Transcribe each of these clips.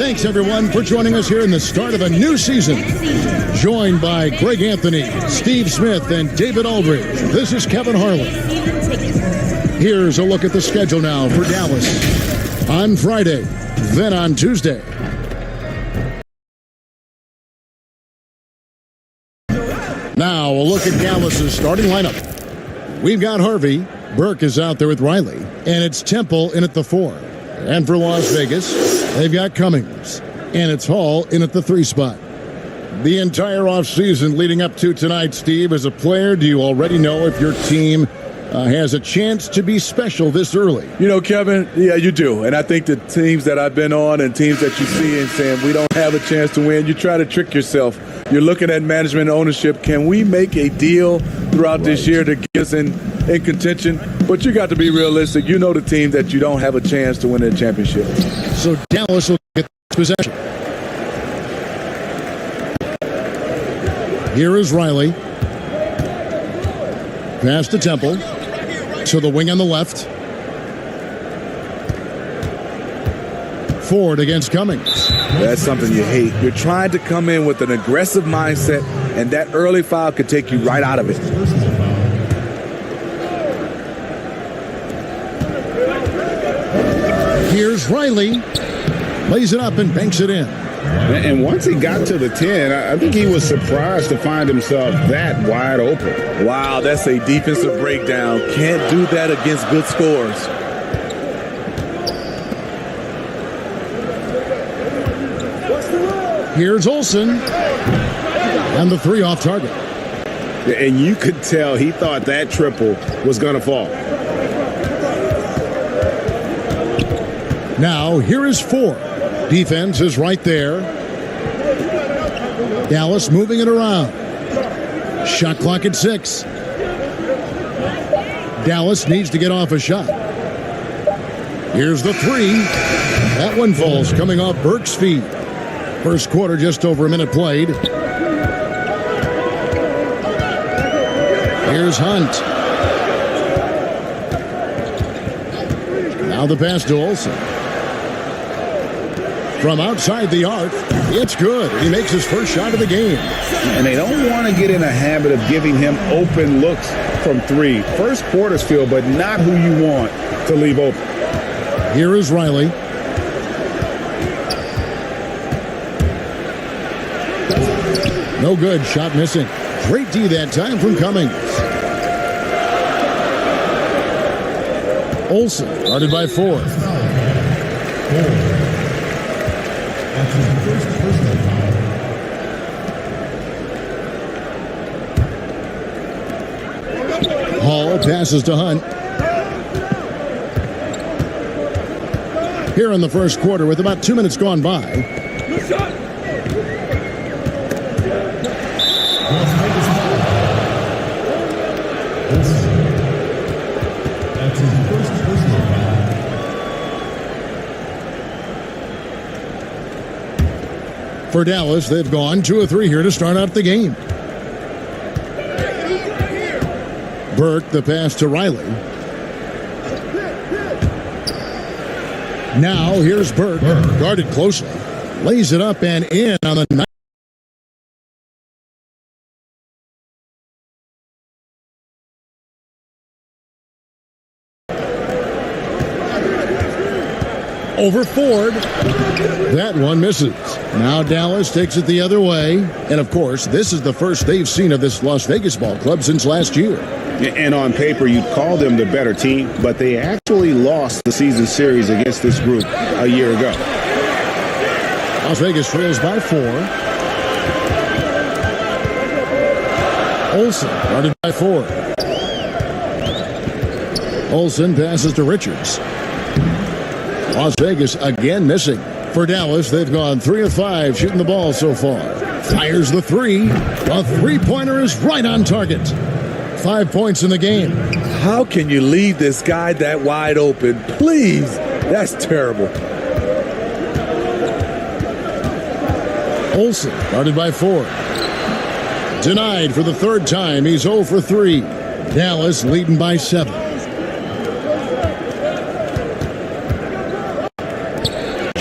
Thanks, everyone, for joining us here in the start of a new season. Joined by Greg Anthony, Steve Smith, and David Aldridge, this is Kevin Harlan. Here's a look at the schedule now for Dallas on Friday, then on Tuesday. Now, a look at Dallas's starting lineup. We've got Harvey. Burke is out there with Riley, and it's Temple in at the 4. And for Las Vegas, they've got Cummings, and it's Hall in at the 3 spot. The entire offseason leading up to tonight, Steve, as a player, do you already know if your team has a chance to be special this early? You know, Kevin, yeah, you do. And I think the teams that I've been on and teams that you see and saying we don't have a chance to win, you try to trick yourself. You're looking at management and ownership. Can we make a deal throughout this year to get us in contention? But you got to be realistic. You know the team that you don't have a chance to win a championship. So Dallas will get possession. Here is Riley. Pass to Temple. To the wing on the left. Ford against Cummings. That's something you hate. You're trying to come in with an aggressive mindset, and that early foul could take you right out of it. Here's Riley. Lays it up and banks it in. And once he got to the 10, I think he was surprised to find himself that wide open. Wow, that's a defensive breakdown. Can't do that against good scores. Here's Olsen. And the 3 off target. And you could tell he thought that triple was going to fall. Now, here is 4. Defense is right there. Dallas moving it around. Shot clock at 6. Dallas needs to get off a shot. Here's the 3. That one falls, coming off Burke's feet. First quarter, just over a minute played. Here's Hunt. Now the pass to Olsen. From outside the arc, it's good. He makes his first shot of the game. And they don't want to get in a habit of giving him open looks from 3. First quarter's feel, but not who you want to leave open. Here is Riley. No good. Shot missing. Great D that time from Cummings. Olsen guarded by 4. Hall passes to Hunt. Here in the first quarter with about 2 minutes gone by. For Dallas, they've gone 2 of 3 here to start out the game. Burke, the pass to Riley. Now here's Burke, guarded closely. Lays it up and in on the night. Over Ford. That one misses. Now Dallas takes it the other way. And, of course, this is the first they've seen of this Las Vegas ball club since last year. And on paper, you'd call them the better team, but they actually lost the season series against this group a year ago. Las Vegas trails by 4. Olsen guarded by 4. Olsen passes to Richards. Las Vegas again missing. For Dallas, they've gone 3 of 5 shooting the ball so far. Fires the 3. A three-pointer is right on target. 5 points in the game. How can you leave this guy that wide open? Please. That's terrible. Olsen guarded by 4. Denied for the 3rd time. He's 0 for 3. Dallas leading by 7.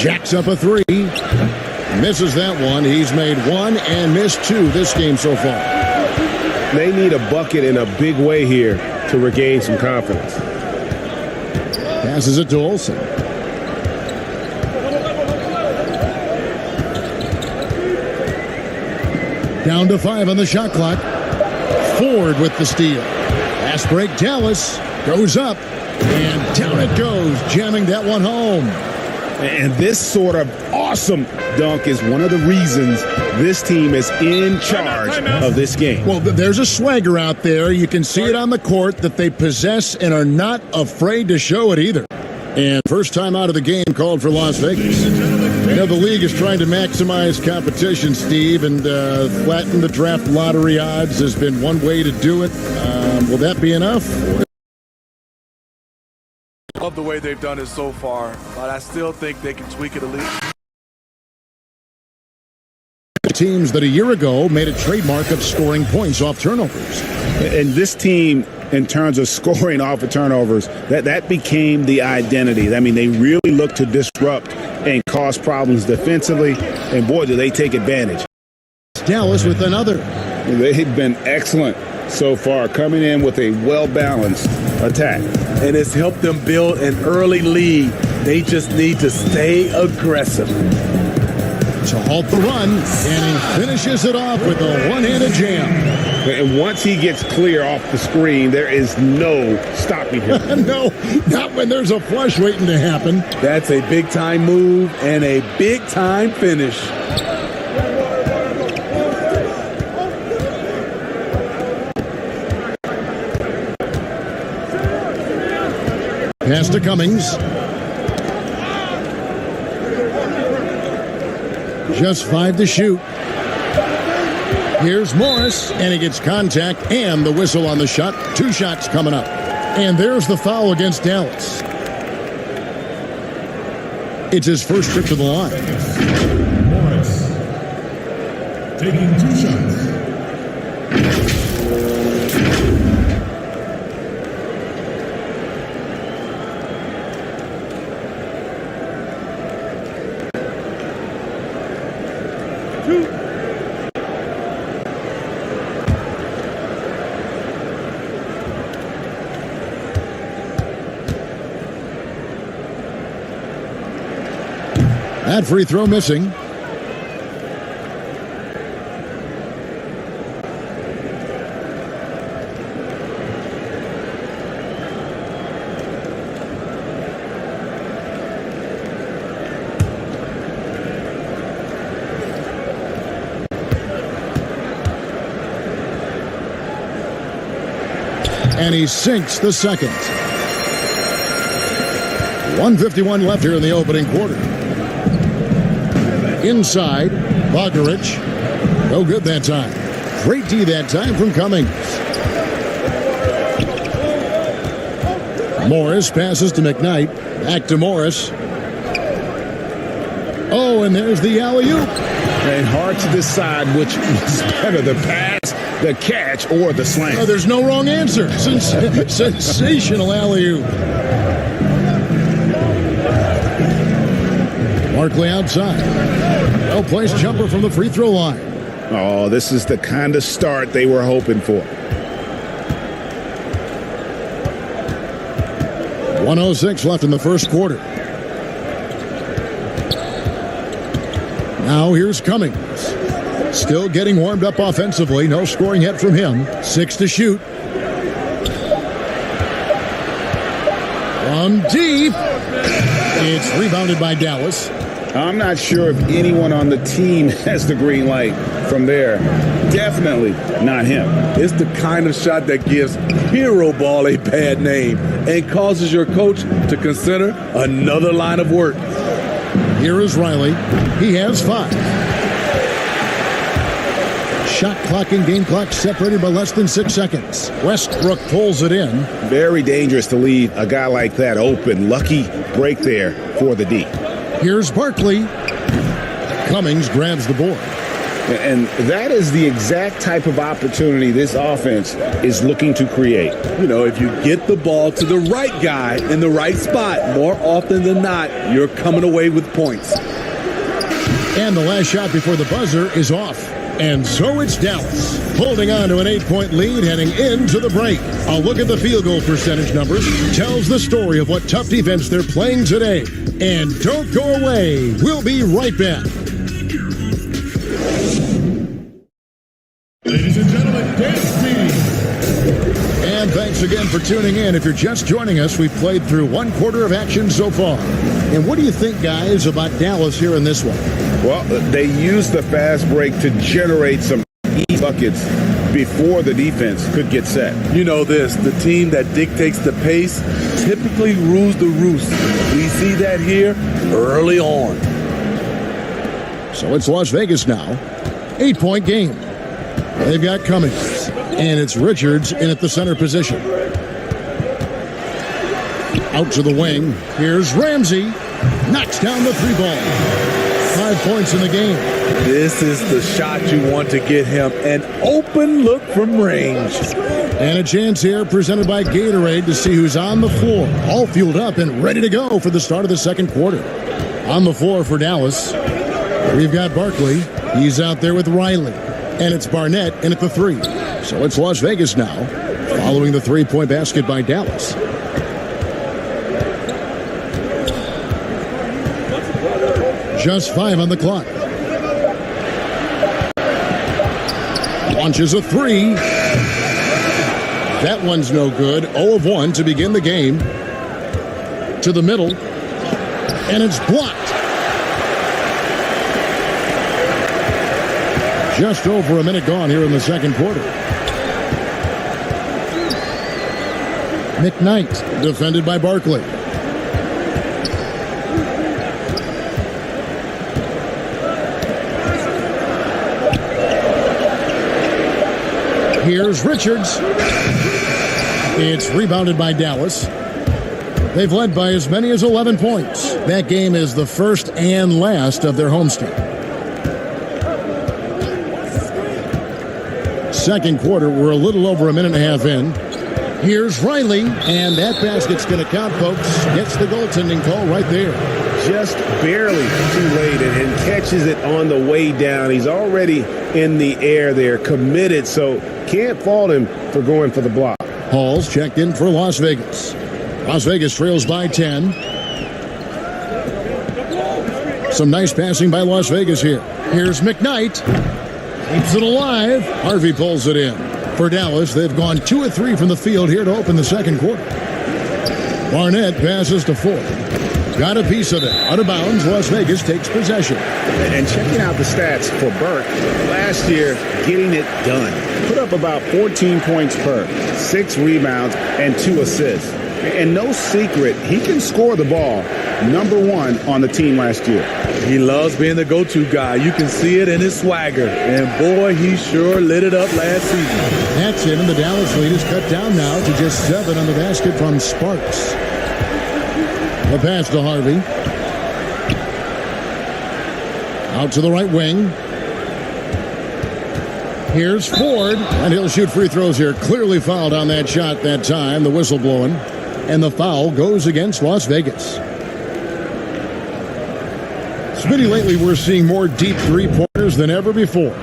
Jacks up a three. Misses that one. He's made one and missed two this game so far. They need a bucket in a big way here to regain some confidence. Passes it to Olsen. Down to 5 on the shot clock. Ford with the steal. Fast break, Dallas goes up, and down it goes, jamming that one home. And this sort of awesome dunk is one of the reasons this team is in charge of this game. Well, there's a swagger out there. You can see it on the court that they possess and are not afraid to show it either. And first time out of the game called for Las Vegas. You know, the league is trying to maximize competition, Steve, and flatten the draft lottery odds has been one way to do it. Will that be enough? Love the way they've done it so far, but I still think they can tweak it a little. Teams that a year ago made a trademark of scoring points off turnovers. And this team, in terms of scoring off of turnovers, that became the identity. I mean, they really look to disrupt and cause problems defensively, and boy, do they take advantage. Dallas with another. They've been excellent so far, coming in with a well-balanced attack. And it's helped them build an early lead. They just need to stay aggressive. To halt the run, and he finishes it off with a one-handed jam. And once he gets clear off the screen, there is no stopping him. No, not when there's a flush waiting to happen. That's a big-time move and a big-time finish. Pass to Cummings. Just 5 to shoot. Here's Morris, and he gets contact and the whistle on the shot. 2 shots coming up. And there's the foul against Dallas. It's his first trip to the line. Morris taking 2 shots. That free throw missing. And he sinks the second. 1:51 left here in the opening quarter. Inside, Bogdarich. No good that time. Great D that time from Cummings. Morris passes to McKnight. Back to Morris. Oh, and there's the alley-oop. And hard to decide which is better, the pass, the catch, or the slam. Oh, there's no wrong answer. Sensational alley-oop. Barkley outside. Well-placed jumper from the free throw line. Oh, this is the kind of start they were hoping for. 1:06 left in the first quarter. Now here's Cummings. Still getting warmed up offensively. No scoring yet from him. 6 to shoot. From deep. It's rebounded by Dallas. I'm not sure if anyone on the team has the green light from there. Definitely not him. It's the kind of shot that gives hero ball a bad name and causes your coach to consider another line of work. Here is Riley. He has 5. Shot clock and game clock separated by less than 6 seconds. Westbrook pulls it in. Very dangerous to leave a guy like that open. Lucky break there for the D. Here's Barkley. Cummings grabs the board. And that is the exact type of opportunity this offense is looking to create. You know, if you get the ball to the right guy in the right spot, more often than not, you're coming away with points. And the last shot before the buzzer is off. And so it's Dallas, holding on to an 8-point lead heading into the break. A look at the field goal percentage numbers tells the story of what tough defense they're playing today. And don't go away. We'll be right back. Ladies and gentlemen, dance team. And thanks again for tuning in. If you're just joining us, we've played through one quarter of action so far. And what do you think, guys, about Dallas here in this one? Well, they used the fast break to generate some easy buckets before the defense could get set. You know this, the team that dictates the pace typically rules the roost. We see that here early on. So it's Las Vegas now. 8-point game. They've got Cummings, and it's Richards in at the center position. Out to the wing. Here's Ramsey. Knocks down the 3-ball. 5 points in the game. This is the shot you want to get him. An open look from range. And a chance here presented by Gatorade to see who's on the floor. All fueled up and ready to go for the start of the second quarter. On the floor for Dallas, we've got Barkley. He's out there with Riley. And it's Barnett in at the 3. So it's Las Vegas now, following the 3-point basket by Dallas. Just 5 on the clock. Launches a 3. That one's no good. 0 of 1 to begin the game. To the middle. And it's blocked. Just over a minute gone here in the second quarter. McKnight, defended by Barkley. Here's Richards. It's rebounded by Dallas. They've led by as many as 11 points. That game is the first and last of their homestand. Second quarter, we're a little over a minute and a half in. Here's Riley, and that basket's going to count, folks. Gets the goaltending call right there. Just barely too late and catches it on the way down. He's already in the air there, committed, so can't fault him for going for the block. Hall's checked in for Las Vegas. Las Vegas trails by 10. Some nice passing by Las Vegas here. Here's McKnight. Keeps it alive. Harvey pulls it in. For Dallas, they've gone 2 of 3 from the field here to open the second quarter. Barnett passes to Ford. Got a piece of it. Out of bounds, Las Vegas takes possession. And checking out the stats for Burke, last year, getting it done. Put up about 14 points per, 6 rebounds, and 2 assists. And no secret, he can score the ball. Number 1 on the team last year. He loves being the go-to guy. You can see it in his swagger. And boy, he sure lit it up last season. That's it, and the Dallas lead is cut down now to just 7 on the basket from Sparks. The pass to Harvey. Out to the right wing. Here's Ford, and he'll shoot free throws here. Clearly fouled on that shot that time. The whistle blowing. And the foul goes against Las Vegas. Smitty, lately we're seeing more deep three-pointers than ever before.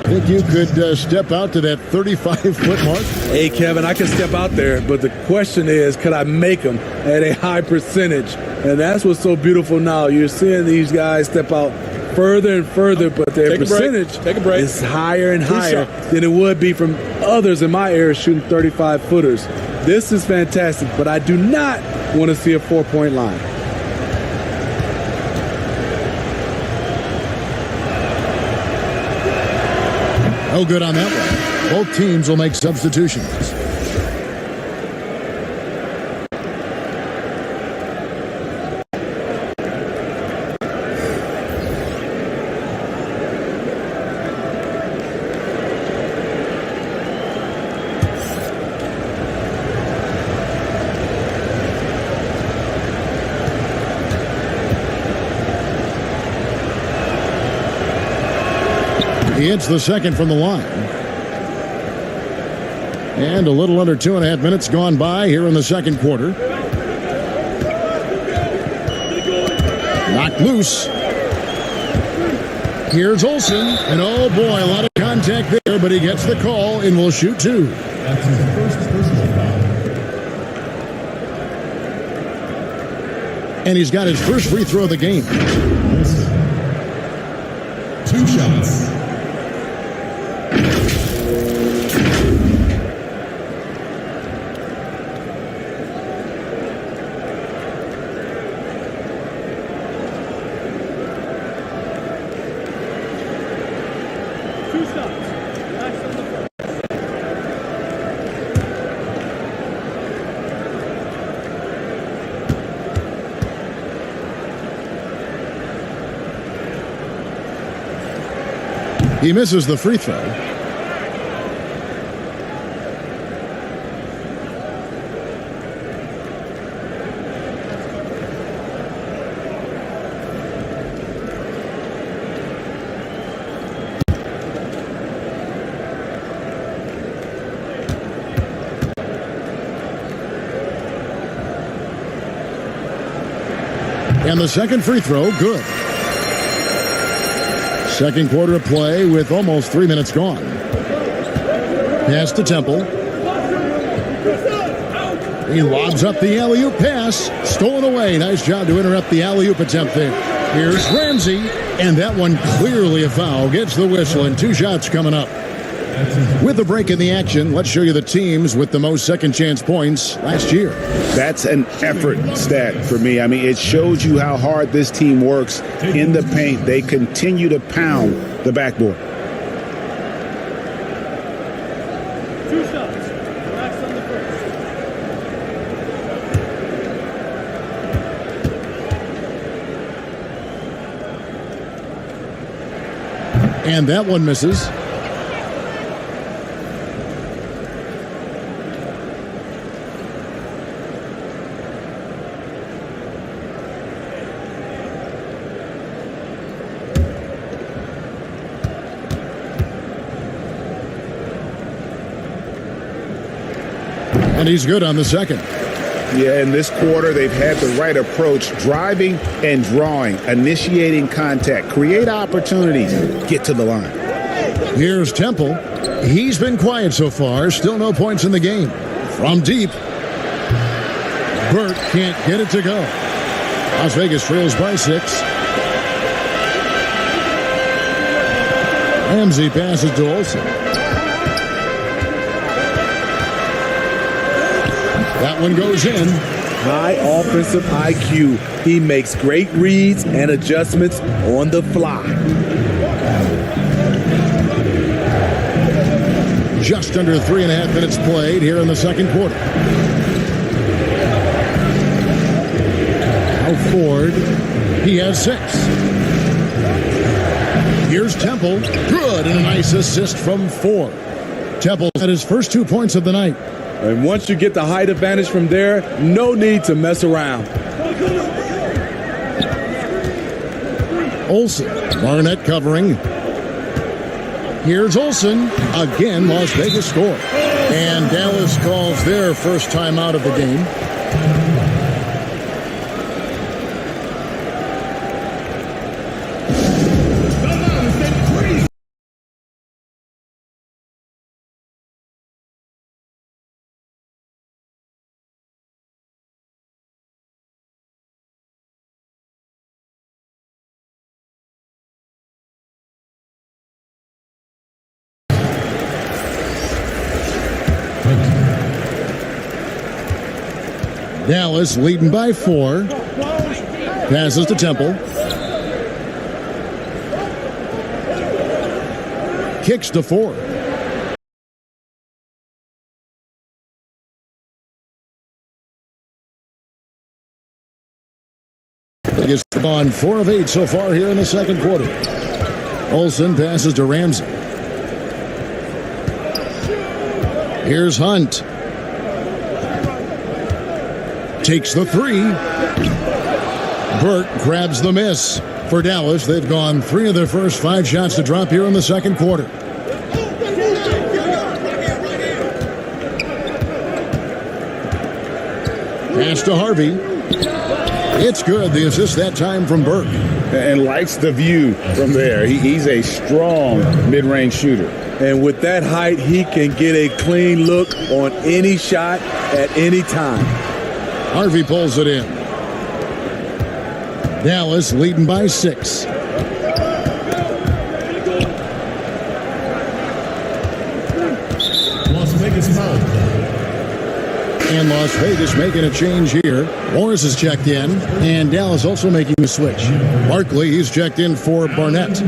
Think you could step out to that 35-foot mark? Hey, Kevin, I can step out there, but the question is, could I make them at a high percentage? And that's what's so beautiful now. You're seeing these guys step out further and further, but their percentage is higher and higher than it would be from others in my area shooting 35-footers. This is fantastic, but I do not want to see a 4-point line. No good on that one. Both teams will make substitutions. He hits the second from the line. And a little under 2.5 minutes gone by here in the second quarter. Knocked loose. Here's Olsen. And oh boy, a lot of contact there, but he gets the call and will shoot two. That's his first personal foul. And he's got his first free throw of the game. 2 shots. He misses the free throw. And the second free throw, good. Second quarter of play with almost 3 minutes gone. Pass to Temple. He lobs up the alley-oop pass. Stolen away. Nice job to interrupt the alley-oop attempt there. Here's Ramsey. And that one clearly a foul. Gets the whistle and 2 shots coming up. With a break in the action, let's show you the teams with the most second chance points last year. That's an effort stat for me. I mean, it shows you how hard this team works in the paint. They continue to pound the backboard. 2 shots. Last on the first. And that one misses. And he's good on the second. Yeah, in this quarter, they've had the right approach, driving and drawing, initiating contact, create opportunities, get to the line. Here's Temple. He's been quiet so far. Still no points in the game. From deep. Burt can't get it to go. Las Vegas trails by 6. Ramsey passes to Olsen. That one goes in. High offensive IQ. He makes great reads and adjustments on the fly. Just under 3.5 minutes played here in the second quarter. Now Ford. He has 6. Here's Temple. Good, and a nice assist from 4. Temple had his first 2 points of the night. And once you get the height advantage from there, no need to mess around. Olsen. Barnett covering. Here's Olsen. Again, Las Vegas score. And Dallas calls their first time out of the game. Dallas leading by 4. Passes to Temple. Kicks to 4. He has gone 4 of 8 so far here in the second quarter. Olsen passes to Ramsey. Here's Hunt. Takes the 3. Burt grabs the miss. For Dallas, they've gone 3 of their first 5 shots to drop here in the second quarter. Pass to Harvey. It's good. The assist that time from Burke. And likes the view from there. He's a strong mid-range shooter. And with that height, he can get a clean look on any shot at any time. Harvey pulls it in. Dallas leading by 6. Las Vegas foul. And Las Vegas making a change here. Morris is checked in, and Dallas also making a switch. Barkley, he's checked in for Barnett.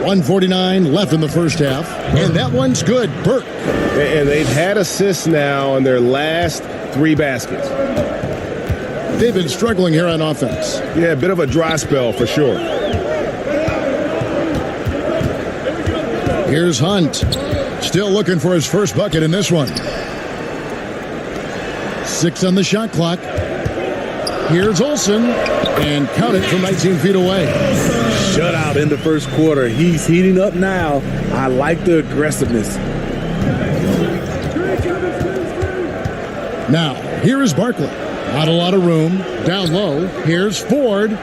1:49 left in the first half, and that one's good. Burke. And they've had assists now on their last 3 baskets. They've been struggling here on offense. Yeah, a bit of a dry spell for sure. Here's Hunt. Still looking for his first bucket in this one. 6 on the shot clock. Here's Olsen, and count it from 19 feet away. Shutout in the first quarter. He's heating up now. I like the aggressiveness. Now, here is Barkley. Not a lot of room. Down low. Here's Ford.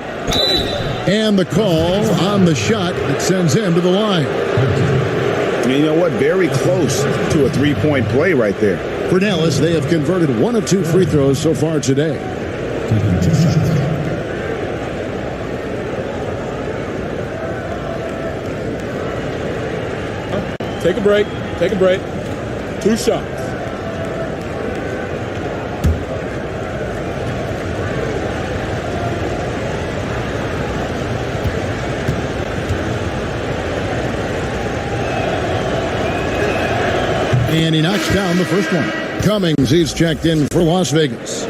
And the call on the shot that sends him to the line. And you know what? Very close to a 3-point play right there. For Dallas, they have converted 1 of 2 free throws so far today. Taking 2 shots. Take a break. Take a break. 2 shots. And he knocks down the first one. Cummings, he's checked in for Las Vegas.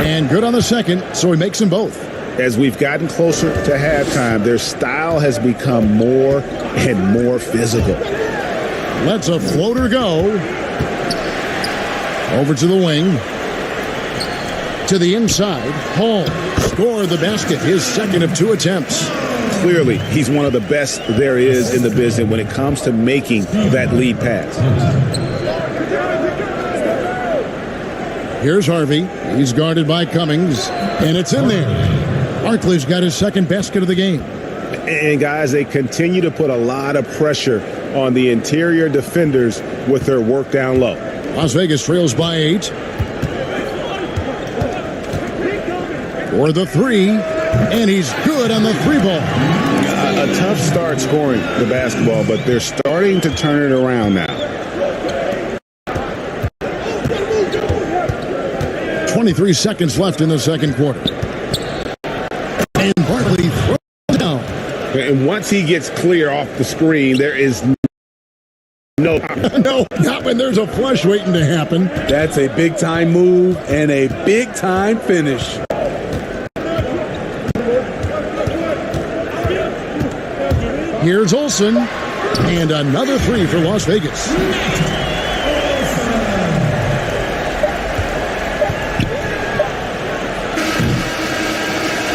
And good on the second, so he makes them both. As we've gotten closer to halftime, their style has become more and more physical. Lets a floater go. Over to the wing. To the inside. Hall scored the basket, his second of 2 attempts. Clearly, he's one of the best there is in the business when it comes to making that lead pass. Here's Harvey. He's guarded by Cummings, and it's in there. Barkley's got his second basket of the game. And guys, they continue to put a lot of pressure on the interior defenders with their work down low. Las Vegas trails by 8. For the 3, and he's good on the 3-ball. A tough start scoring the basketball, but they're starting to turn it around now. 23 seconds left in the second quarter. And Barkley throws it down. And once he gets clear off the screen, there is no No, not when there's a flush waiting to happen. That's a big-time move and a big-time finish. Here's Olsen, and another 3 for Las Vegas.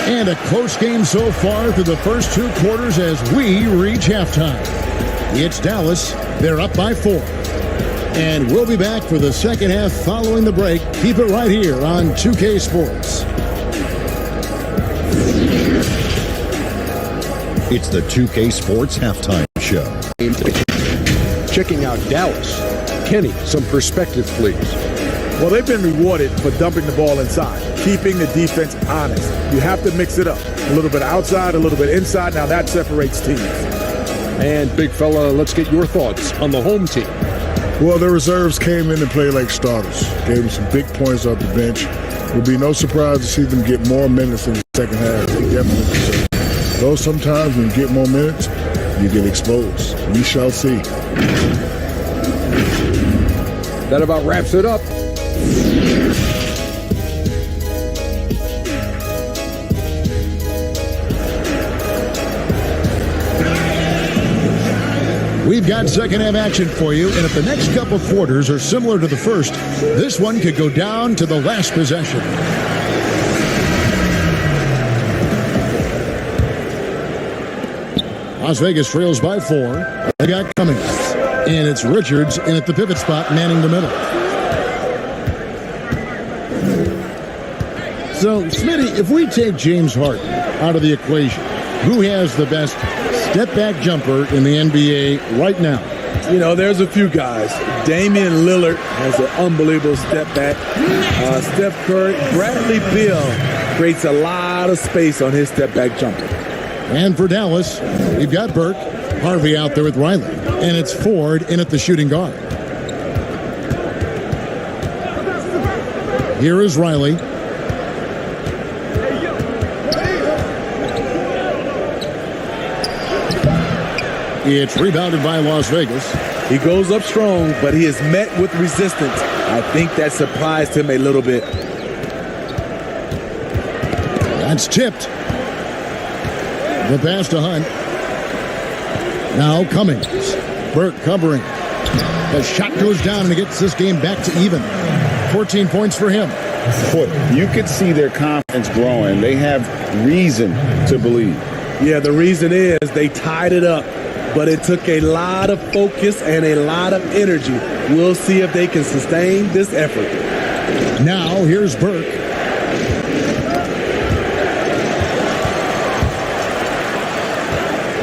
And a close game so far through the first 2 quarters as we reach halftime. It's Dallas. They're up by 4. And we'll be back for the second half following the break. Keep it right here on 2K Sports. It's the 2K Sports Halftime Show. Checking out Dallas. Kenny, some perspective, please. Well, they've been rewarded for dumping the ball inside, keeping the defense honest. You have to mix it up. A little bit outside, a little bit inside. Now that separates teams. And, big fella, let's get your thoughts on the home team. Well, the reserves came in and played like starters. Gave them some big points off the bench. It would be no surprise to see them get more minutes in the second half. They definitely deserve it. Though sometimes when you get more minutes, you get exposed. We shall see. That about wraps it up. We've got second half action for you, and if the next couple quarters are similar to the first, this one could go down to the last possession. Las Vegas trails by 4. They got Cummings, and it's Richards in at the pivot spot, manning the middle. So, Smitty, if we take James Harden out of the equation, who has the best step-back jumper in the NBA right now? You know, there's a few guys. Damian Lillard has an unbelievable step back. Steph Curry, Bradley Beal creates a lot of space on his step back jumper. And for Dallas, we've got Burke, Harvey out there with Riley, and it's Ford in at the shooting guard. Here is Riley. It's rebounded by Las Vegas. He goes up strong, but he is met with resistance. I think that surprised him a little bit. That's tipped. The pass to Hunt. Now Cummings. Burke covering. The shot goes down and it gets this game back to even. 14 points for him. You could see their confidence growing. They have reason to believe. Yeah, the reason is they tied it up, but it took a lot of focus and a lot of energy. We'll see if they can sustain this effort. Now here's Burke.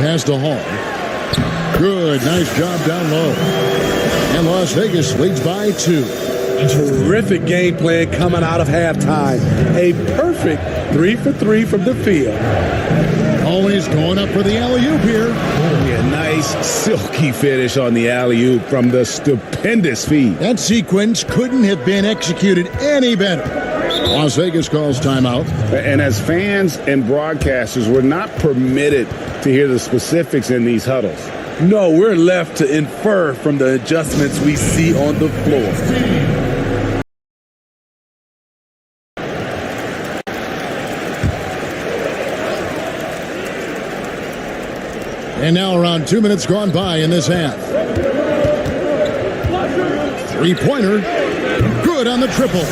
Pass to Hall. Good, nice job down low. And Las Vegas leads by 2. Terrific game plan coming out of halftime. A perfect 3 for 3 from the field. Always going up for the alley-oop here. Yeah, nice silky finish on the alley-oop from the stupendous feed. That sequence couldn't have been executed any better. Las Vegas calls timeout. And as fans and broadcasters, we're not permitted to hear the specifics in these huddles. No, we're left to infer from the adjustments we see on the floor. And now around 2 minutes gone by in this half. Three-pointer. Good on the triple.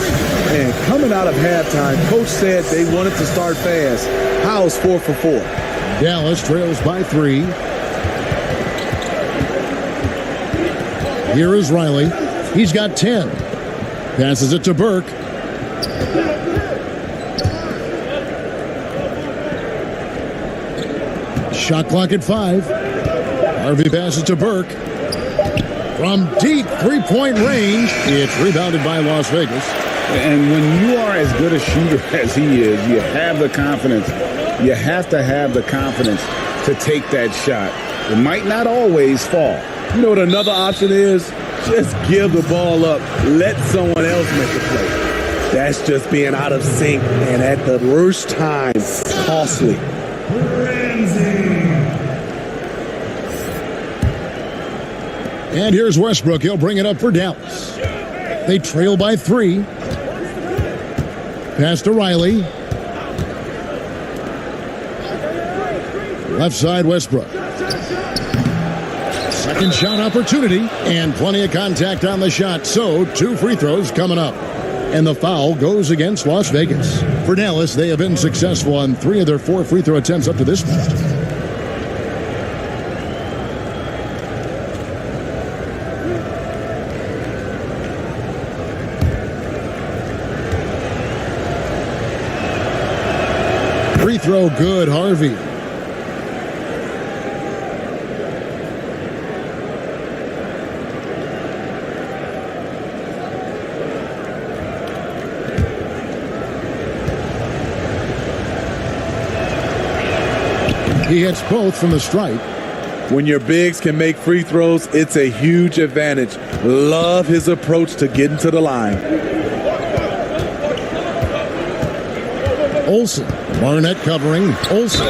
And coming out of halftime, Coach said they wanted to start fast. How's 4 for 4? Dallas trails by 3. Here is Riley. He's got 10. Passes it to Burke. Shot clock at 5. Harvey passes to Burke. From deep three-point range, it's rebounded by Las Vegas. And when you are as good a shooter as he is, you have the confidence. You have to have the confidence to take that shot. It might not always fall. You know what another option is? Just give the ball up. Let someone else make the play. That's just being out of sync and at the worst time, costly. And here's Westbrook. He'll bring it up for Dallas. They trail by 3. Pass to Riley. Left side, Westbrook. Second shot opportunity, and plenty of contact on the shot. So, 2 free throws coming up. And the foul goes against Las Vegas. For Dallas, they have been successful on 3 of their 4 free throw attempts up to this point. Free throw good, Harvey. He hits both from the stripe. When your bigs can make free throws, it's a huge advantage. Love his approach to getting to the line. Olsen. Barnett covering. Olsen.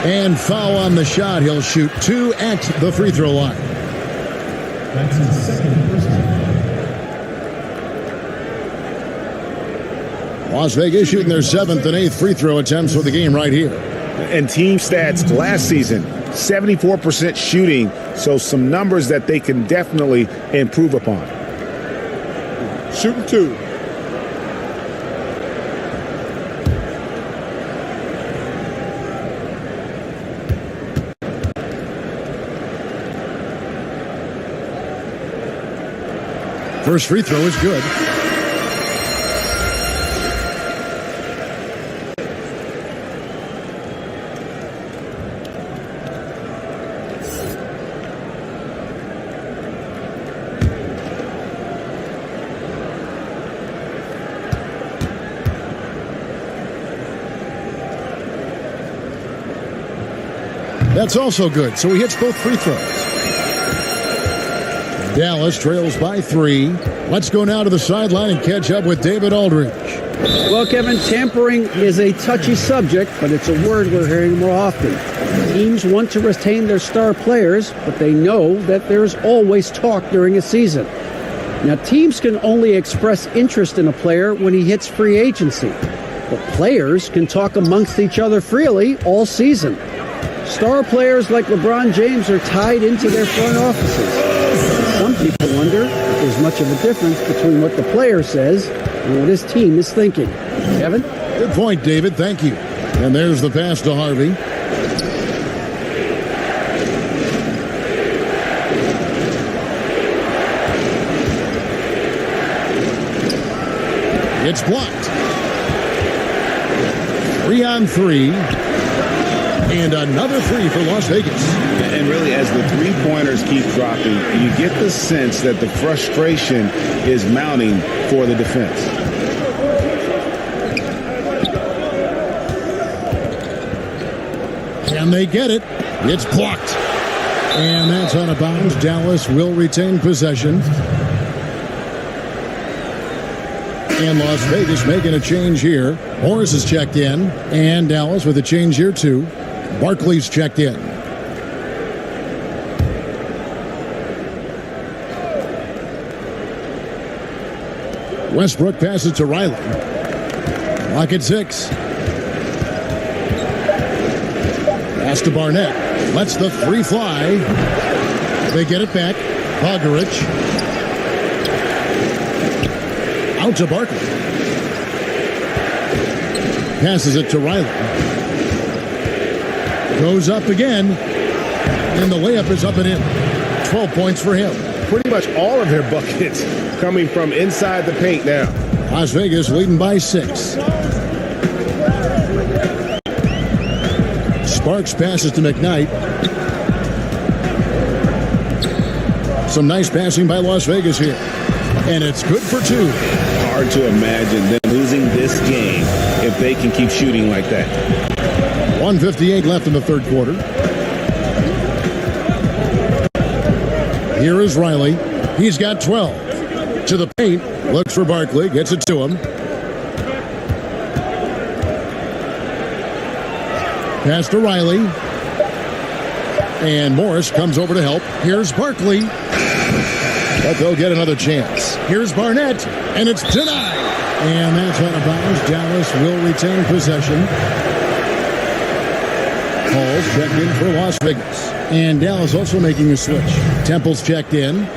And foul on the shot. He'll shoot 2 at the free throw line. That's his second personal. Las Vegas shooting their 7th and 8th free throw attempts for the game right here. And team stats last season, 74% shooting, so some numbers that they can definitely improve upon. Shooting 2. First free throw is good. That's also good, so he hits both free throws. Dallas trails by 3. Let's go now to the sideline and catch up with David Aldridge. Well, Kevin, tampering is a touchy subject, but it's a word we're hearing more often. Teams want to retain their star players, but they know that there's always talk during a season. Now, teams can only express interest in a player when he hits free agency, but players can talk amongst each other freely all season. Star players like LeBron James are tied into their front offices. Some people wonder if there's much of a difference between what the player says and what his team is thinking. Kevin? Good point, David. Thank you. And there's the pass to Harvey. It's blocked. 3 on 3. And another 3 for Las Vegas. And really, as the three-pointers keep dropping, you get the sense that the frustration is mounting for the defense. Can they get it? It's blocked. And that's out of bounds. Dallas will retain possession. And Las Vegas making a change here. Morris is checked in. And Dallas with a change here, too. Barkley's checked in. Westbrook passes to Riley. Lock at 6. Pass to Barnett. Lets the 3 fly. They get it back. Bogarich. Out to Barkley. Passes it to Riley. Goes up again. And the layup is up and in. 12 points for him. Pretty much all of their buckets coming from inside the paint now. Las Vegas leading by 6. Sparks passes to McKnight. Some nice passing by Las Vegas here. And it's good for 2. Hard to imagine them losing this game if they can keep shooting like that. 1:58 left in the third quarter. Here is Riley. He's got 12. To the paint. Looks for Barkley. Gets it to him. Pass to Riley. And Morris comes over to help. Here's Barkley. But they'll get another chance. Here's Barnett. And it's denied. And that's out of bounds. Dallas will retain possession. Paul's checked in for Las Vegas. And Dallas also making a switch. Temple's checked in.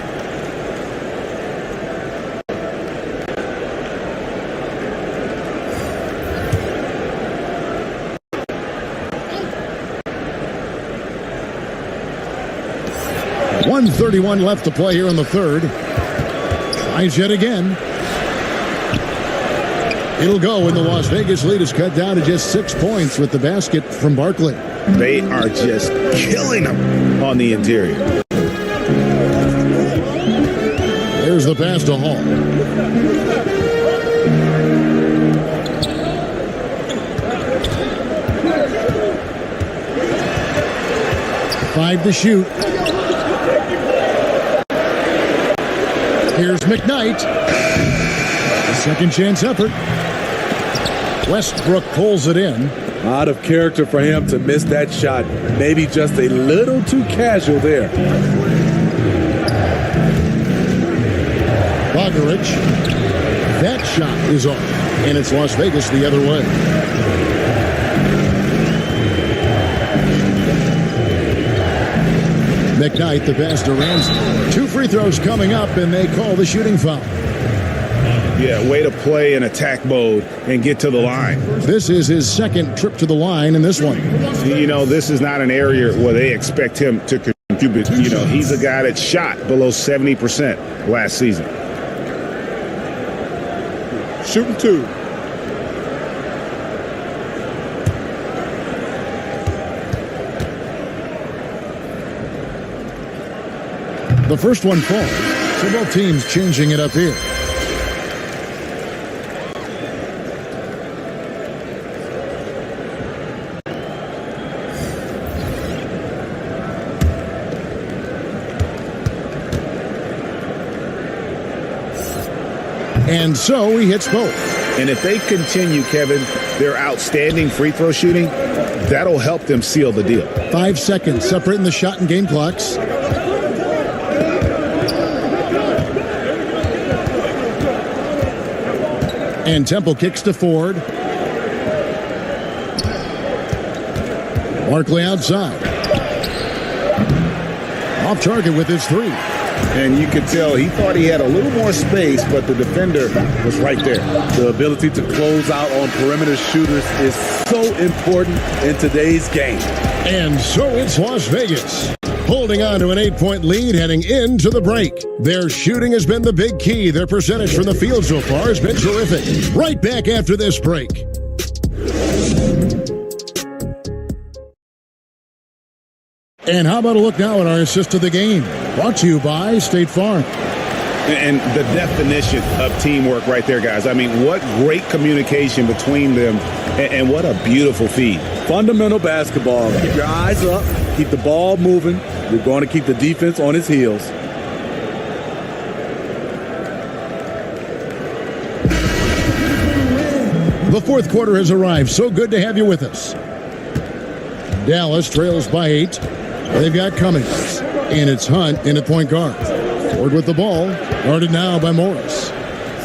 .131 left to play here in the third. Tries yet again. It'll go, and the Las Vegas lead is cut down to just 6 points with the basket from Barkley. They are just killing them on the interior. There's the pass to Hall. Five to shoot. Here's McKnight. A second chance effort. Westbrook pulls it in. Out of character for him to miss that shot. Maybe just a little too casual there. Bogdarich. That shot is off, and it's Las Vegas the other way. McKnight, the pass to Ramsey. 2 free throws coming up, and they call the shooting foul. Yeah, way to play in attack mode and get to the line. This is his second trip to the line in this one. You know, this is not an area where they expect him to contribute. You know, he's a guy that shot below 70% last season. Shooting 2. The first one falls, so both teams changing it up here. And so he hits both. And if they continue, Kevin, their outstanding free throw shooting, that'll help them seal the deal. 5 seconds separating the shot and game clocks. And Temple kicks to Ford. Barkley outside. Off target with his 3. And you could tell he thought he had a little more space, but the defender was right there. The ability to close out on perimeter shooters is so important in today's game. And so it's Las Vegas, holding on to an 8-point lead heading into the break. Their shooting has been the big key. Their percentage from the field so far has been terrific. Right back after this break. And how about a look now at our assist to the game? Brought to you by State Farm. And the definition of teamwork right there, guys. I mean, what great communication between them, and what a beautiful feed. Fundamental basketball. Keep your eyes up. Keep the ball moving. You're going to keep the defense on its heels. The fourth quarter has arrived. So good to have you with us. Dallas trails by 8. They've got Cummings. And it's Hunt in at point guard. Ford with the ball. Guarded now by Morris.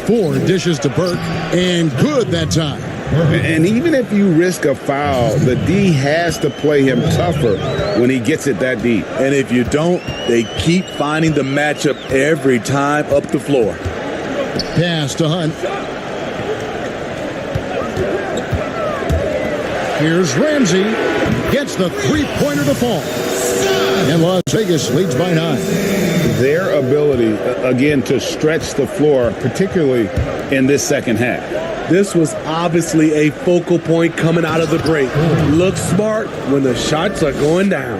Ford dishes to Burke. And good that time. And even if you risk a foul, the D has to play him tougher when he gets it that deep. And if you don't, they keep finding the matchup every time up the floor. Pass to Hunt. Here's Ramsey. Gets the three-pointer to fall. And Las Vegas leads by 9. Their ability, again, to stretch the floor, particularly in this second half. This was obviously a focal point coming out of the break. Look smart when the shots are going down.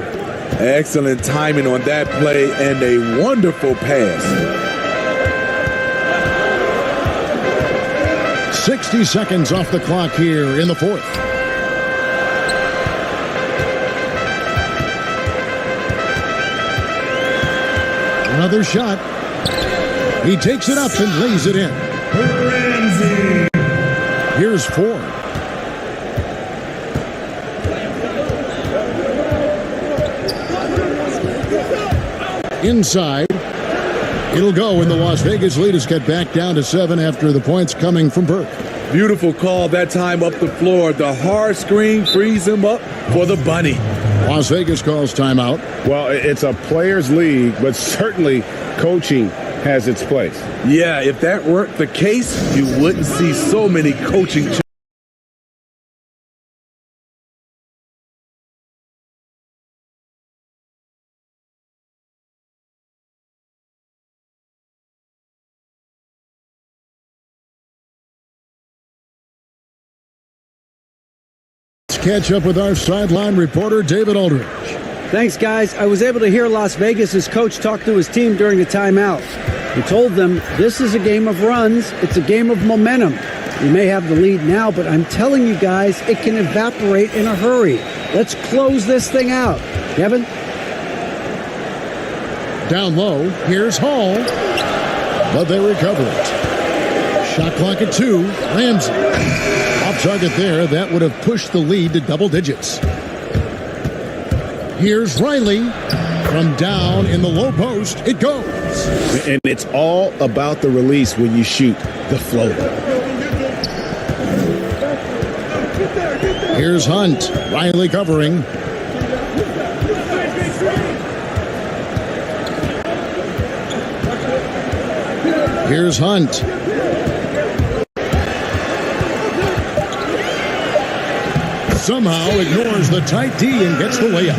Excellent timing on that play and a wonderful pass. 60 seconds off the clock here in the fourth. Another shot. He takes it up and lays it in. Ramsey. Here's Ford. Inside. It'll go, and the Las Vegas lead is cut back down to 7 after the points coming from Burke. Beautiful call that time up the floor. The hard screen frees him up for the bunny. Las Vegas calls timeout. Well, it's a players' league, but certainly coaching has its place. Yeah, if that weren't the case, you wouldn't see so many coaching changes. Catch up with our sideline reporter, David Aldridge. Thanks, guys. I was able to hear Las Vegas' coach talk to his team during the timeout. He told them this is a game of runs. It's a game of momentum. You may have the lead now, but I'm telling you guys, it can evaporate in a hurry. Let's close this thing out. Kevin? Down low, here's Hall, but they recover it. Shot clock at 2. Ramsey. Off target there. That would have pushed the lead to double digits. Here's Riley. From down in the low post, it goes. And it's all about the release when you shoot the floater. Here's Hunt. Riley covering. Here's Hunt. Somehow ignores the tight D and gets the layup.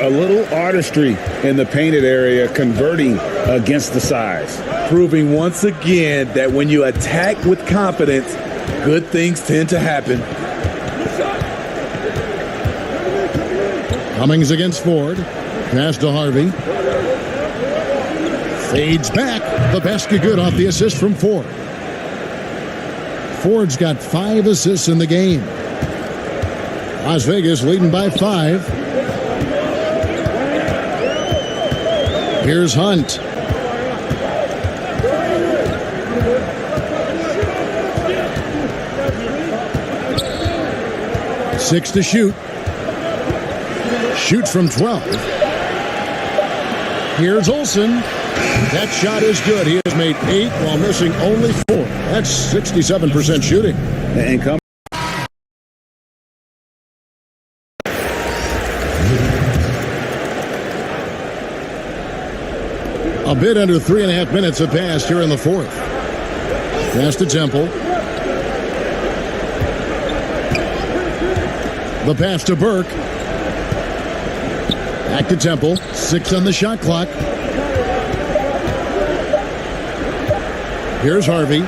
A little artistry in the painted area, converting against the size. Proving once again that when you attack with confidence, good things tend to happen. Cummings against Ford. Pass to Harvey. Fades back. The basket good off the assist from Ford. Ford's got 5 assists in the game. Las Vegas leading by 5. Here's Hunt. Six to shoot. Shoots from 12. Here's Olsen. That shot is good. He has made 8 while missing only 4. That's 67% shooting. And come. A bit under 3.5 minutes have passed here in the 4th. Pass to Temple. The pass to Burke. Back to Temple. 6 on the shot clock. Here's Harvey.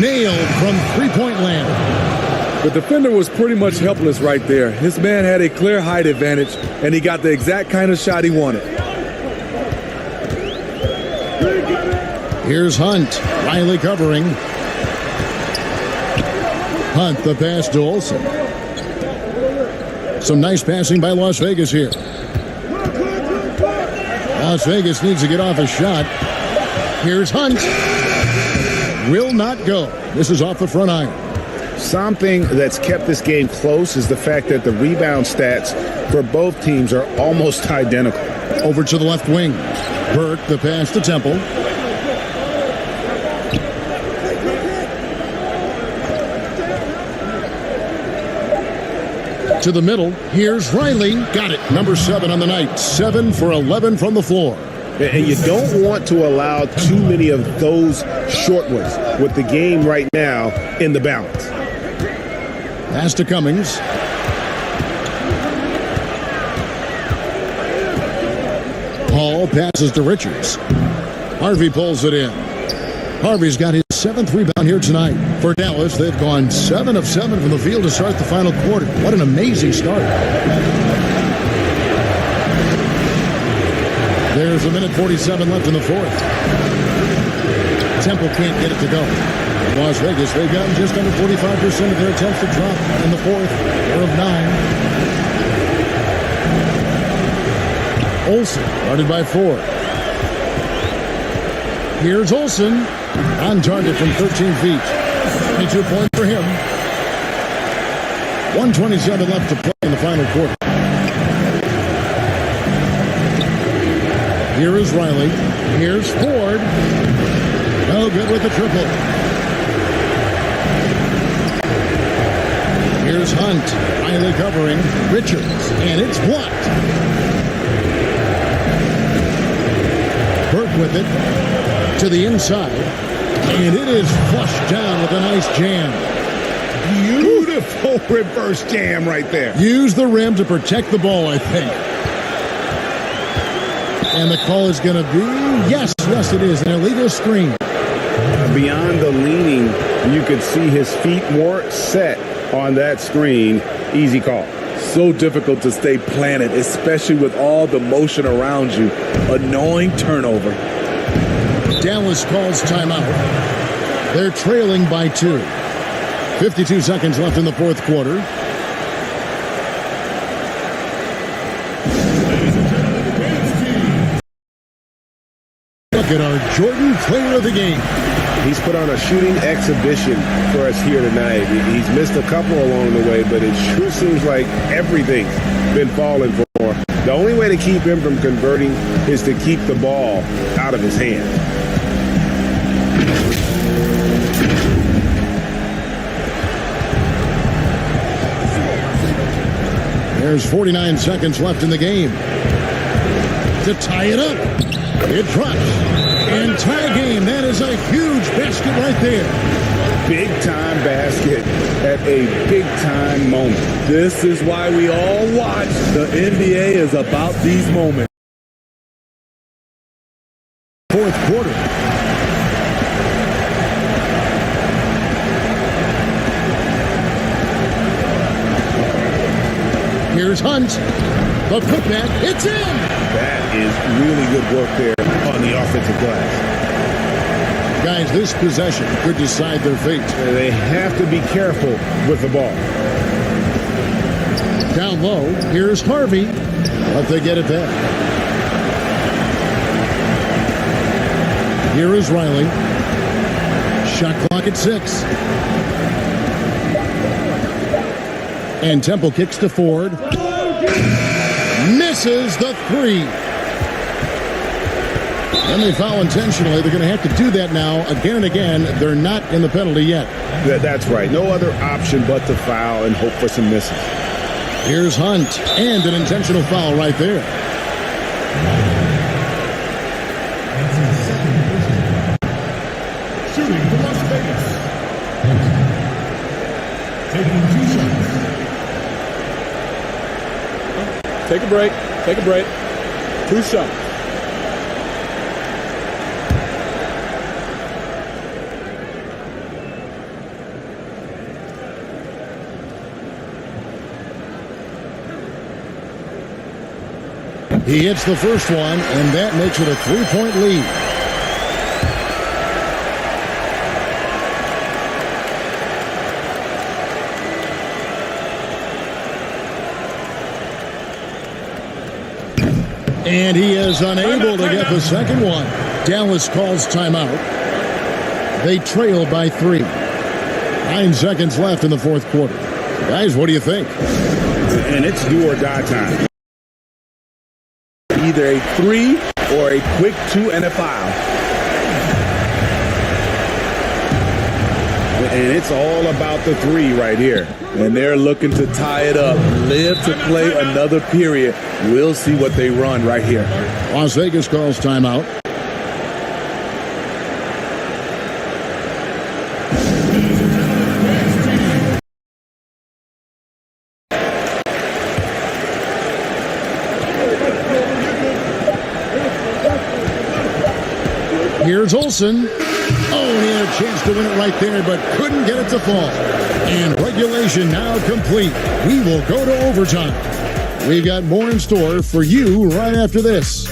Nailed from three-point land. The defender was pretty much helpless right there. His man had a clear height advantage, and he got the exact kind of shot he wanted. Here's Hunt. Riley covering. Hunt, the pass to Olsen. Some nice passing by Las Vegas here. Las Vegas needs to get off a shot. Here's Hunt. Will not go. This is off the front iron. Something that's kept this game close is the fact that the rebound stats for both teams are almost identical. Over to the left wing. Burke, the pass to Temple. To the middle. Here's Riley. Got it. Number 7 on the night. 7 for 11 from the floor. And you don't want to allow too many of those short ones with the game right now in the balance. Pass to Cummings. Hall passes to Richards. Harvey pulls it in. Harvey's got his 7th rebound here tonight. For Dallas, they've gone 7 of 7 from the field to start the final quarter. What an amazing start. There's a minute 47 left in the 4th. Temple can't get it to go. Las Vegas, they've gotten just under 45% of their attempts to drop in the 4th. They're of 9. Olsen, guarded by Ford. Here's Olsen. On target from 13 feet. 22 points for him. 1:27 left to play in the final quarter. Here is Riley. Here's Ford. No good with the triple. Here's Hunt. Riley covering. Richards. And it's blocked. Burke with it. To the inside. And it is flushed down with a nice jam. Beautiful reverse jam right there. Use the rim to protect the ball, I think. And the call is going to be, yes, it is, an illegal screen. Beyond the leaning, you could see his feet more set on that screen. Easy call. So difficult to stay planted, especially with all the motion around you. Annoying turnover. Dallas calls timeout. They're trailing by 2. 52 seconds left in the 4th quarter. Look at our Jordan player of the game. He's put on a shooting exhibition for us here tonight. He's missed a couple along the way, but it sure seems like everything's been falling for him. The only way to keep him from converting is to keep the ball out of his hand. There's 49 seconds left in the game. To tie it up. It drops. And tie game. That is a huge basket right there. Big time basket at a big time moment. This is why we all watch. The NBA is about these moments. Fourth quarter. Here's Hunt. The putback. It's in. That is really good work there on the offensive glass. Guys, this possession could decide their fate. They have to be careful with the ball. Down low. Here's Harvey. But they get it back. Here is Riley. Shot clock at 6. And Temple kicks to Ford. Misses the 3. And they foul intentionally. They're going to have to do that now again and again. They're not in the penalty yet. That's right. No other option but to foul and hope for some misses. Here's Hunt. And an intentional foul right there. Shooting for Las Vegas. Taking 2 shots. Take a break. Take a break. 2 shots. He hits the first one, and that makes it a 3-point lead. And he is unable to get the second one. Dallas calls timeout. They trail by 3. 9 seconds left in the fourth quarter. Guys, what do you think? And it's do or die time. Either a 3 or a quick 2 and a foul. And it's all about the 3 right here. And they're looking to tie it up, live to play another period. We'll see what they run right here. Las Vegas calls timeout. Here's Olsen. Oh, he had a chance to win it right there, but couldn't get it to fall. And regulation now complete. We will go to overtime. We've got more in store for you right after this.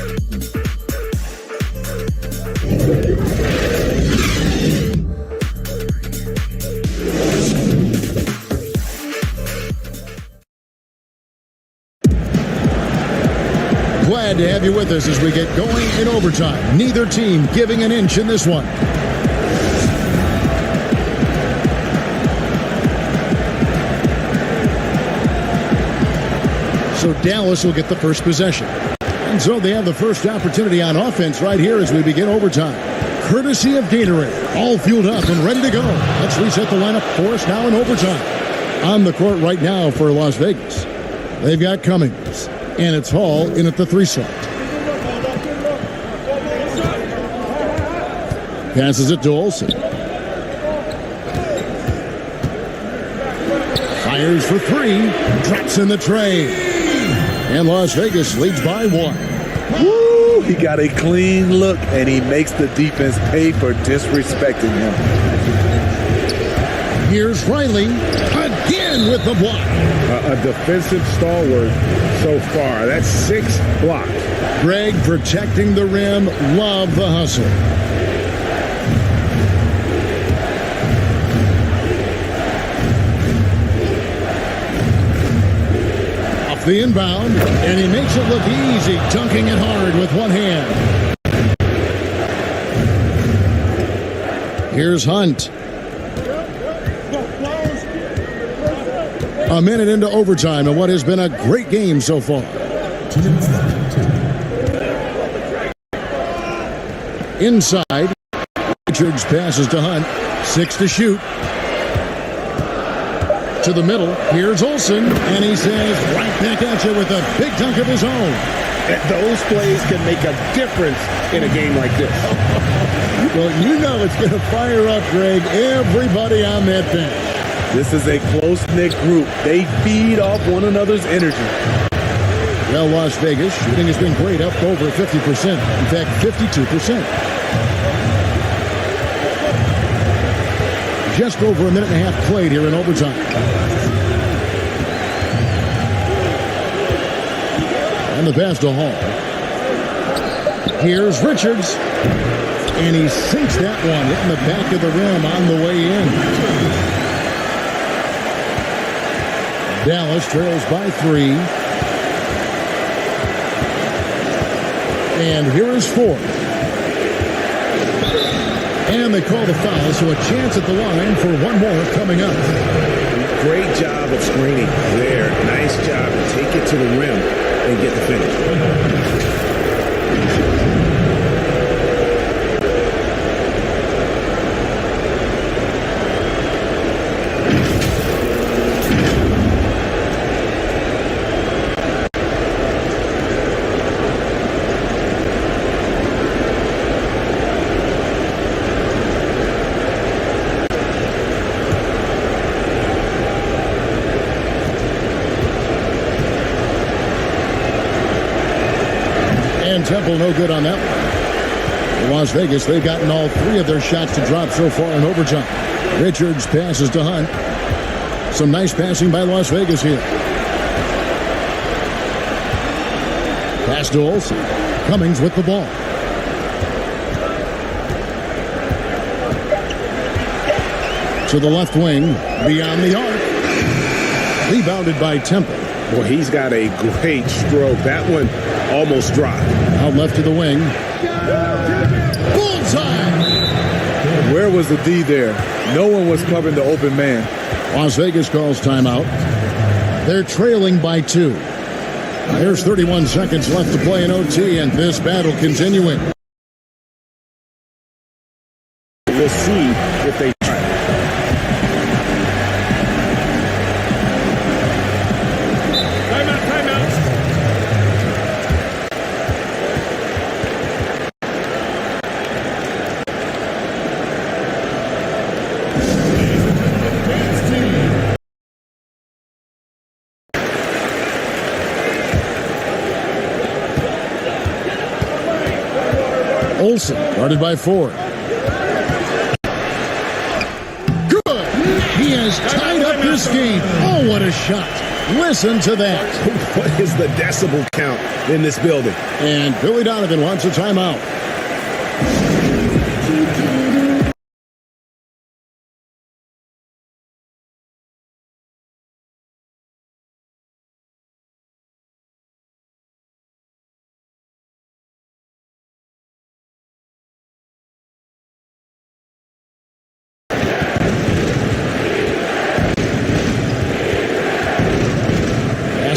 Glad to have you with us as we get going in overtime. Neither team giving an inch in this one. So Dallas will get the first possession. And so they have the first opportunity on offense right here as we begin overtime. Courtesy of Gatorade. All fueled up and ready to go. Let's reset the lineup for us now in overtime. On the court right now for Las Vegas, they've got Cummings. And it's Hall in at the 3 slot. Passes it to Olsen. Fires for 3. Drops in the tray. And Las Vegas leads by 1. Woo! He got a clean look, and he makes the defense pay for disrespecting him. Here's Riley again with the block. A defensive stalwart so far. That's 6 blocks. Greg protecting the rim. Love the hustle. Off the inbound, and he makes it look easy, dunking it hard with one hand. Here's Hunt. A minute into overtime in what has been a great game so far. Inside, Richards passes to Hunt. 6 to shoot. To the middle, here's Olsen, and he says right back at you with a big dunk of his own. Those plays can make a difference in a game like this. Well, you know it's going to fire up, Greg, everybody on that bench. This is a close-knit group. They feed off one another's energy. Well, Las Vegas, shooting has been great, up over 50%. In fact, 52%. Just over a minute and a half played here in overtime. And the pass to Hall. Here's Richards. And he sinks that one, hitting the back of the rim on the way in. Dallas trails by 3. And here is 4. And they call the foul, so a chance at the line for one more coming up. Great job of screening there. Nice job to take it to the rim and get the finish. Temple no good on that one. Las Vegas, they've gotten all 3 of their shots to drop so far in overtime. Richards passes to Hunt. Some nice passing by Las Vegas here. Pass to Olsen. Cummings with the ball. To the left wing, beyond the arc. Rebounded by Temple. Boy, he's got a great stroke. That one almost dropped. Out left to the wing. Bullseye! Where was the D there? No one was covering the open man. Las Vegas calls timeout. They're trailing by 2. There's 31 seconds left to play in OT, and this battle continuing. We'll see if they try. Olsen, guarded by 4. Good! He has tied up this game. Oh, what a shot. Listen to that. What is the decibel count in this building? And Billy Donovan wants a timeout.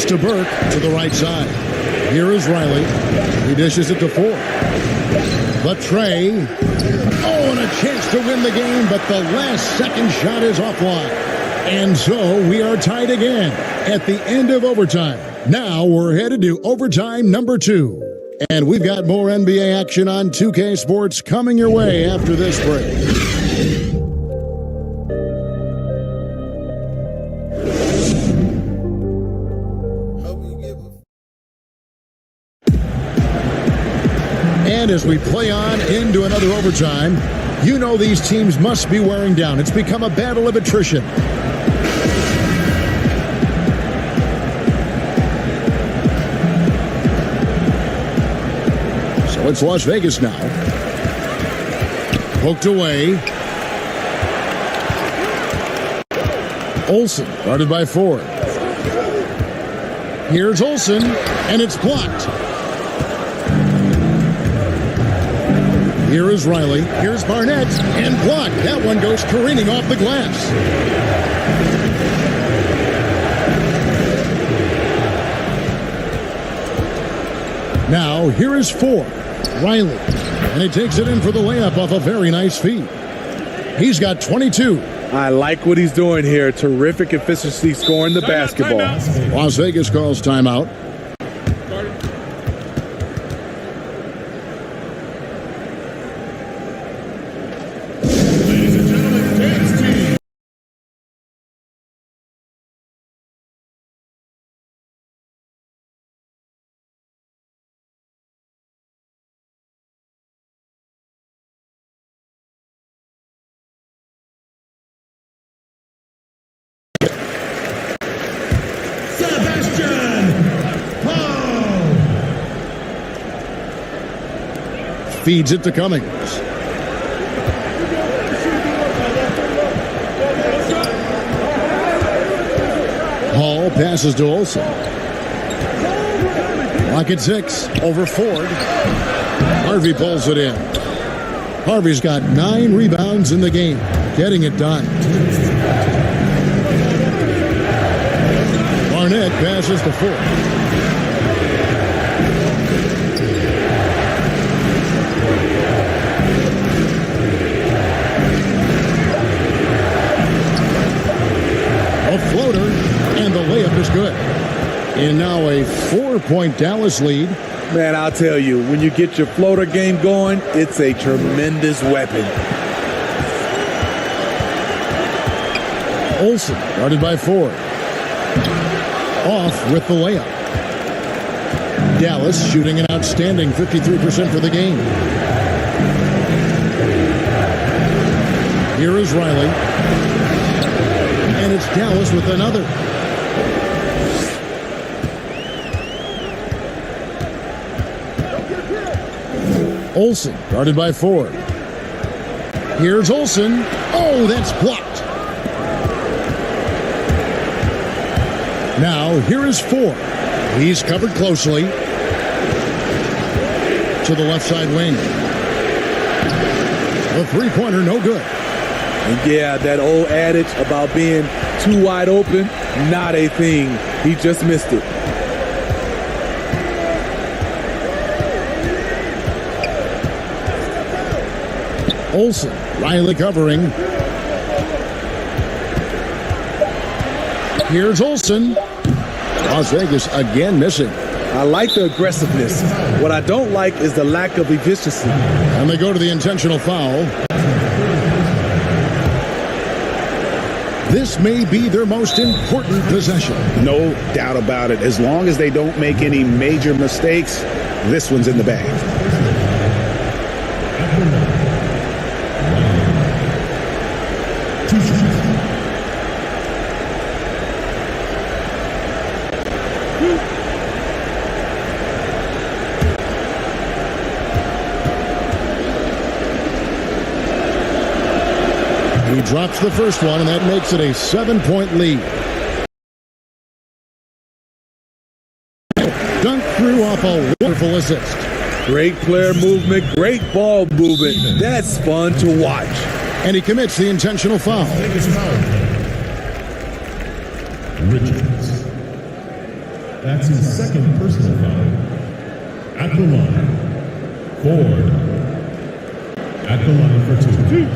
To Burke to the right side. Here is Riley. He dishes it to 4. But Trey. Oh, and a chance to win the game, but the last second shot is offline. And so we are tied again at the end of overtime. Now we're headed to overtime number 2. And we've got more NBA action on 2K Sports coming your way after this break. And as we play on into another overtime, you know these teams must be wearing down. It's become a battle of attrition. So it's Las Vegas now. Poked away. Olsen, guarded by 4. Here's Olsen, and it's blocked. Here is Riley. Here's Barnett. And blocked. That one goes careening off the glass. Now, here is 4. Riley. And he takes it in for the layup off a very nice feed. He's got 22. I like what he's doing here. Terrific efficiency scoring the basketball. Las Vegas calls timeout. Ladies and gentlemen, James team. Feeds it to Cummings. Hall passes to Olsen. Lock at 6. Over Ford. Harvey pulls it in. Harvey's got 9 rebounds in the game. Getting it done. Barnett passes to Ford. A floater, and the layup is good. And now a 4-point Dallas lead. Man, I'll tell you, when you get your floater game going, it's a tremendous weapon. Olsen, guarded by Ford. Off with the layup. Dallas shooting an outstanding 53% for the game. Here is Riley. And it's Dallas with another. Olsen, guarded by Ford. Here's Olsen. Oh, that's blocked. Now, here is Ford. He's covered closely. To the left side wing. The three-pointer, no good. And yeah, that old adage about being too wide open, not a thing. He just missed it. Olsen, Riley covering. Here's Olsen. Las Vegas again missing. I like the aggressiveness. What I don't like is the lack of efficiency. And they go to the intentional foul. This may be their most important possession. No doubt about it. As long as they don't make any major mistakes, this one's in the bag. He drops the first one, and that makes it a 7-point lead. Dunk through off a wonderful assist. Great player movement, great ball movement. That's fun to watch. And he commits the intentional foul. Richards. That's his second personal foul. At the line. Ford. At the line for two.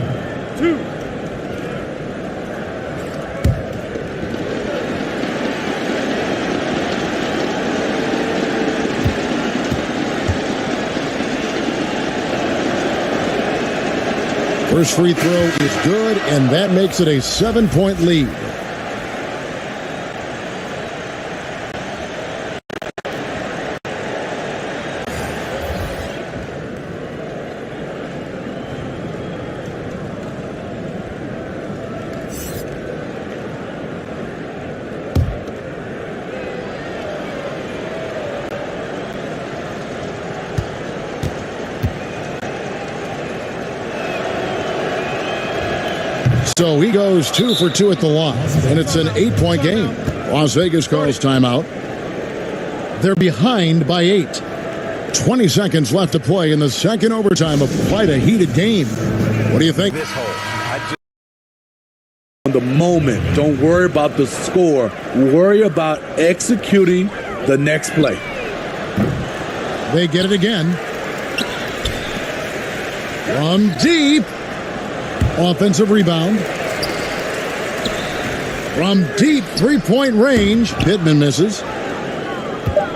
First free throw is good, and that makes it a 7-point lead. So he goes 2 for 2 at the line, and it's an 8-point game. Las Vegas calls timeout. They're behind by 8. 20 seconds left to play in the second overtime of quite a heated game. What do you think? On the moment, don't worry about the score. Worry about executing the next play. They get it again. From deep. Offensive rebound. From deep three-point range. Pittman misses.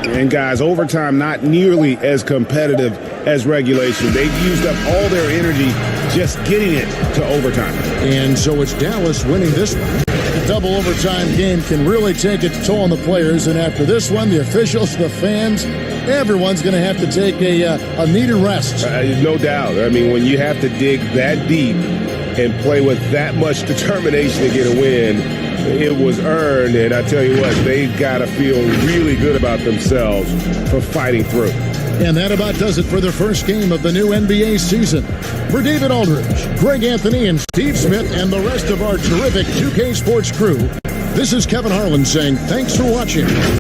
And guys, overtime not nearly as competitive as regulation. They've used up all their energy just getting it to overtime. And so it's Dallas winning this one. The double overtime game can really take its toll on the players. And after this one, the officials, the fans, everyone's going to have to take a needed rest. No doubt. I mean, when you have to dig that deep and play with that much determination to get a win, it was earned. And I tell you what, they've got to feel really good about themselves for fighting through. And that about does it for the first game of the new NBA season. For David Aldridge, Greg Anthony, and Steve Smith, and the rest of our terrific 2K Sports crew, this is Kevin Harlan saying thanks for watching.